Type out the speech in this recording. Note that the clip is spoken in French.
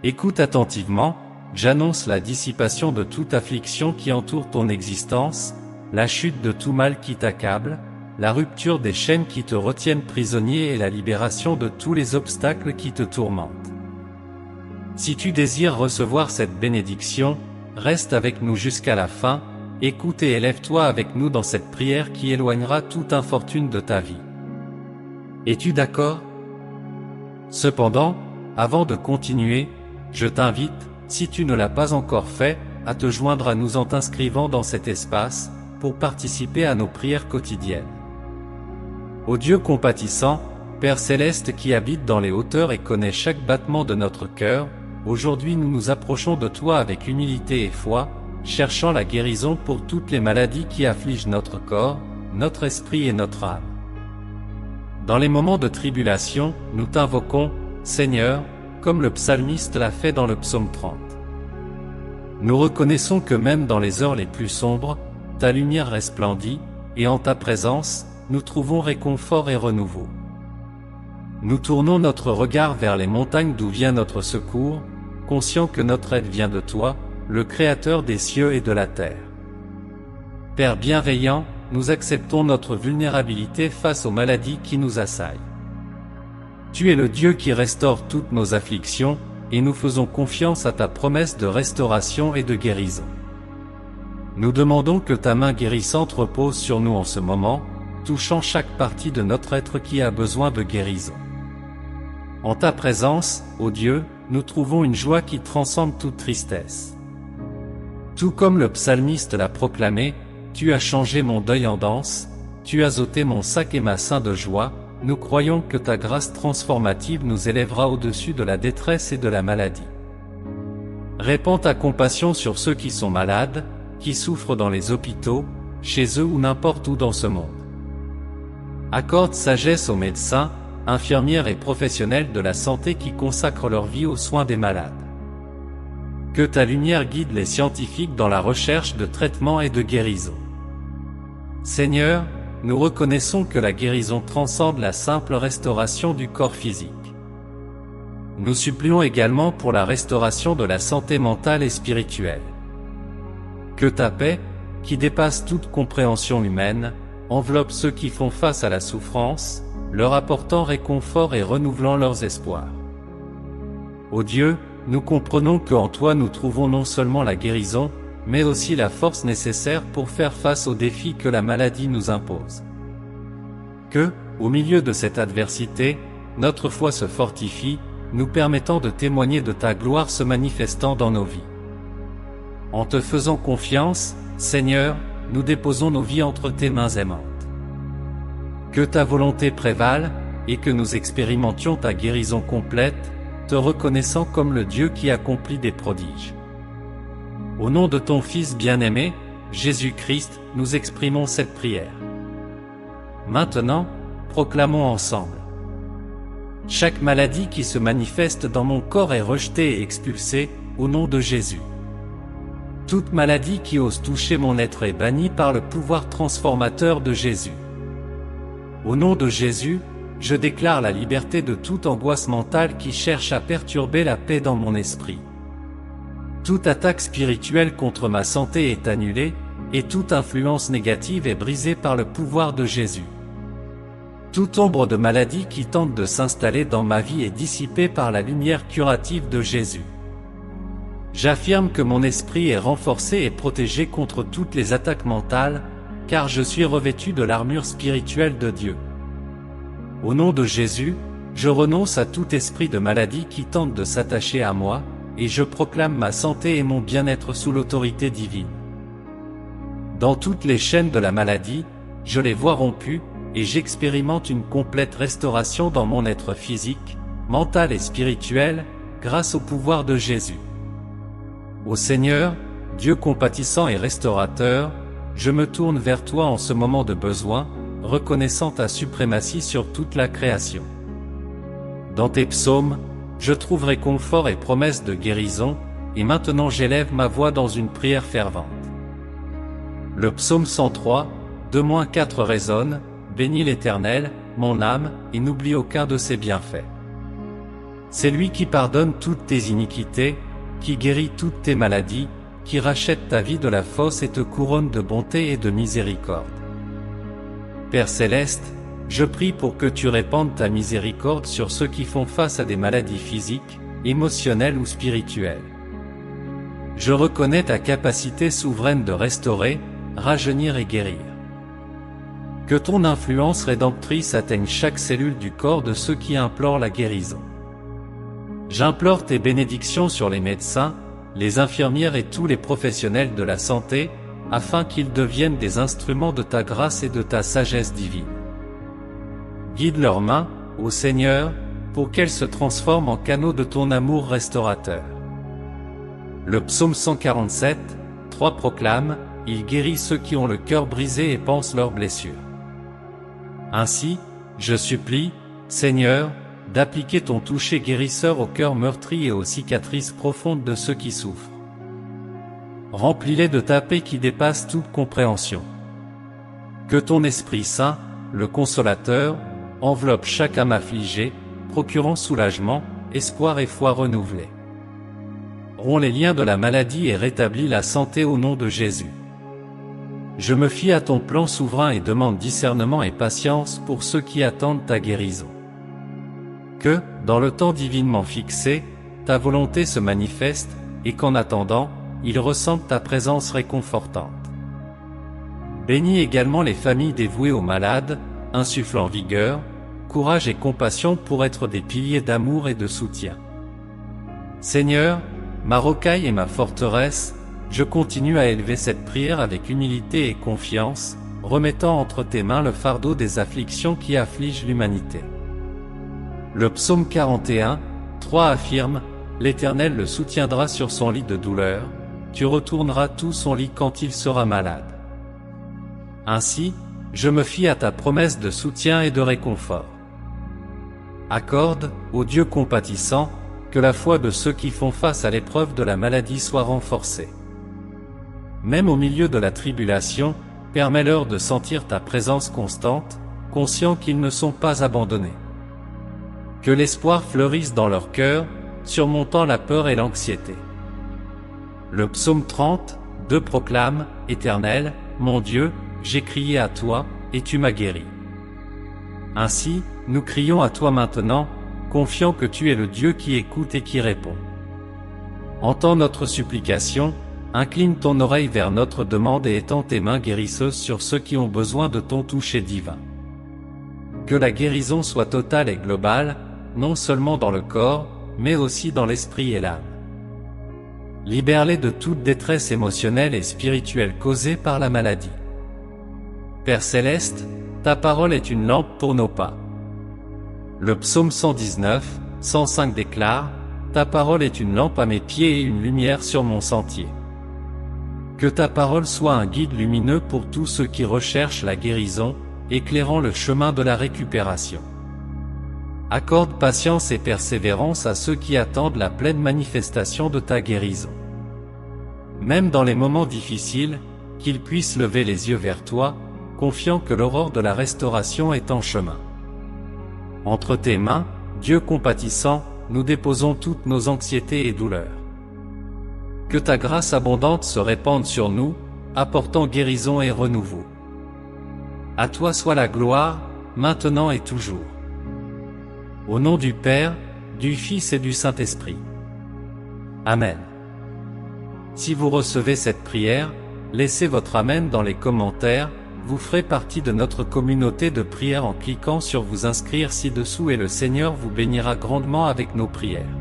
Écoute attentivement, j'annonce la dissipation de toute affliction qui entoure ton existence, la chute de tout mal qui t'accable, la rupture des chaînes qui te retiennent prisonnier et la libération de tous les obstacles qui te tourmentent. Si tu désires recevoir cette bénédiction, reste avec nous jusqu'à la fin, écoute et élève-toi avec nous dans cette prière qui éloignera toute infortune de ta vie. Es-tu d'accord? Cependant, avant de continuer, je t'invite, si tu ne l'as pas encore fait, à te joindre à nous en t'inscrivant dans cet espace, pour participer à nos prières quotidiennes. Ô Dieu compatissant, Père céleste qui habite dans les hauteurs et connaît chaque battement de notre cœur, aujourd'hui nous nous approchons de toi avec humilité et foi, cherchant la guérison pour toutes les maladies qui affligent notre corps, notre esprit et notre âme. Dans les moments de tribulation, nous t'invoquons, Seigneur, comme le psalmiste l'a fait dans le psaume 30. Nous reconnaissons que même dans les heures les plus sombres, ta lumière resplendit, et en ta présence, nous trouvons réconfort et renouveau. Nous tournons notre regard vers les montagnes d'où vient notre secours, conscients que notre aide vient de toi, le Créateur des cieux et de la terre. Père bienveillant, nous acceptons notre vulnérabilité face aux maladies qui nous assaillent. Tu es le Dieu qui restaure toutes nos afflictions, et nous faisons confiance à ta promesse de restauration et de guérison. Nous demandons que ta main guérissante repose sur nous en ce moment, touchant chaque partie de notre être qui a besoin de guérison. En ta présence, ô Dieu, nous trouvons une joie qui transcende toute tristesse. Tout comme le psalmiste l'a proclamé, tu as changé mon deuil en danse, tu as ôté mon sac et ma sein de joie, nous croyons que ta grâce transformative nous élèvera au-dessus de la détresse et de la maladie. Répands ta compassion sur ceux qui sont malades, qui souffrent dans les hôpitaux, chez eux ou n'importe où dans ce monde. Accorde sagesse aux médecins, infirmières et professionnels de la santé qui consacrent leur vie aux soins des malades. Que ta lumière guide les scientifiques dans la recherche de traitements et de guérison. Seigneur, nous reconnaissons que la guérison transcende la simple restauration du corps physique. Nous supplions également pour la restauration de la santé mentale et spirituelle. Que ta paix, qui dépasse toute compréhension humaine, enveloppe ceux qui font face à la souffrance, leur apportant réconfort et renouvelant leurs espoirs. Ô Dieu, nous comprenons qu'en toi nous trouvons non seulement la guérison, mais aussi la force nécessaire pour faire face aux défis que la maladie nous impose. Que, au milieu de cette adversité, notre foi se fortifie, nous permettant de témoigner de ta gloire se manifestant dans nos vies. En te faisant confiance, Seigneur, nous déposons nos vies entre tes mains aimantes. Que ta volonté prévale, et que nous expérimentions ta guérison complète, te reconnaissant comme le Dieu qui accomplit des prodiges. Au nom de ton Fils bien-aimé, Jésus-Christ, nous exprimons cette prière. Maintenant, proclamons ensemble. Chaque maladie qui se manifeste dans mon corps est rejetée et expulsée, au nom de Jésus. Toute maladie qui ose toucher mon être est bannie par le pouvoir transformateur de Jésus. Au nom de Jésus, je déclare la liberté de toute angoisse mentale qui cherche à perturber la paix dans mon esprit. Toute attaque spirituelle contre ma santé est annulée, et toute influence négative est brisée par le pouvoir de Jésus. Toute ombre de maladie qui tente de s'installer dans ma vie est dissipée par la lumière curative de Jésus. J'affirme que mon esprit est renforcé et protégé contre toutes les attaques mentales, car je suis revêtu de l'armure spirituelle de Dieu. Au nom de Jésus, je renonce à tout esprit de maladie qui tente de s'attacher à moi, et je proclame ma santé et mon bien-être sous l'autorité divine. Dans toutes les chaînes de la maladie, je les vois rompues, et j'expérimente une complète restauration dans mon être physique, mental et spirituel, grâce au pouvoir de Jésus. Ô Seigneur, Dieu compatissant et restaurateur, je me tourne vers toi en ce moment de besoin, reconnaissant ta suprématie sur toute la création. Dans tes psaumes, je trouve réconfort et promesse de guérison, et maintenant j'élève ma voix dans une prière fervente. Le psaume 103, 2-4 résonne, bénis l'Éternel, mon âme, et n'oublie aucun de ses bienfaits. C'est lui qui pardonne toutes tes iniquités, qui guérit toutes tes maladies, qui rachète ta vie de la fosse et te couronne de bonté et de miséricorde. Père céleste, je prie pour que tu répandes ta miséricorde sur ceux qui font face à des maladies physiques, émotionnelles ou spirituelles. Je reconnais ta capacité souveraine de restaurer, rajeunir et guérir. Que ton influence rédemptrice atteigne chaque cellule du corps de ceux qui implorent la guérison. J'implore tes bénédictions sur les médecins, les infirmières et tous les professionnels de la santé, afin qu'ils deviennent des instruments de ta grâce et de ta sagesse divine. Guide leurs mains, ô Seigneur, pour qu'elles se transforment en canaux de ton amour restaurateur. Le psaume 147, 3 proclame, « Il guérit ceux qui ont le cœur brisé et pansent leurs blessures. » Ainsi, je supplie, Seigneur, d'appliquer ton toucher guérisseur au cœur meurtri et aux cicatrices profondes de ceux qui souffrent. Remplis-les de ta paix qui dépasse toute compréhension. Que ton Esprit Saint, le Consolateur, enveloppe chaque âme affligée, procurant soulagement, espoir et foi renouvelés. Romps les liens de la maladie et rétablis la santé au nom de Jésus. Je me fie à ton plan souverain et demande discernement et patience pour ceux qui attendent ta guérison. Que, dans le temps divinement fixé, ta volonté se manifeste, et qu'en attendant, ils ressentent ta présence réconfortante. Bénis également les familles dévouées aux malades, insufflant vigueur, courage et compassion pour être des piliers d'amour et de soutien. Seigneur, ma rocaille et ma forteresse, je continue à élever cette prière avec humilité et confiance, remettant entre tes mains le fardeau des afflictions qui affligent l'humanité. Le psaume 41, 3 affirme, « L'Éternel le soutiendra sur son lit de douleur, tu retourneras tout son lit quand il sera malade. » Ainsi, je me fie à ta promesse de soutien et de réconfort. Accorde, ô Dieu compatissant, que la foi de ceux qui font face à l'épreuve de la maladie soit renforcée. Même au milieu de la tribulation, permets-leur de sentir ta présence constante, conscients qu'ils ne sont pas abandonnés. Que l'espoir fleurisse dans leur cœur, surmontant la peur et l'anxiété. Le psaume 30, 2 proclame, « Éternel, mon Dieu, j'ai crié à toi, et tu m'as guéri. » Ainsi, nous crions à toi maintenant, confiants que tu es le Dieu qui écoute et qui répond. Entends notre supplication, incline ton oreille vers notre demande et étends tes mains guérisseuses sur ceux qui ont besoin de ton toucher divin. Que la guérison soit totale et globale, non seulement dans le corps, mais aussi dans l'esprit et l'âme. Libère-les de toute détresse émotionnelle et spirituelle causée par la maladie. Père céleste, ta parole est une lampe pour nos pas. Le psaume 119, 105 déclare, « Ta parole est une lampe à mes pieds et une lumière sur mon sentier. » Que ta parole soit un guide lumineux pour tous ceux qui recherchent la guérison, éclairant le chemin de la récupération. Accorde patience et persévérance à ceux qui attendent la pleine manifestation de ta guérison. Même dans les moments difficiles, qu'ils puissent lever les yeux vers toi, confiant que l'aurore de la restauration est en chemin. Entre tes mains, Dieu compatissant, nous déposons toutes nos anxiétés et douleurs. Que ta grâce abondante se répande sur nous, apportant guérison et renouveau. À toi soit la gloire, maintenant et toujours. Au nom du Père, du Fils et du Saint-Esprit. Amen. Si vous recevez cette prière, laissez votre Amen dans les commentaires, vous ferez partie de notre communauté de prière en cliquant sur vous inscrire ci-dessous et le Seigneur vous bénira grandement avec nos prières.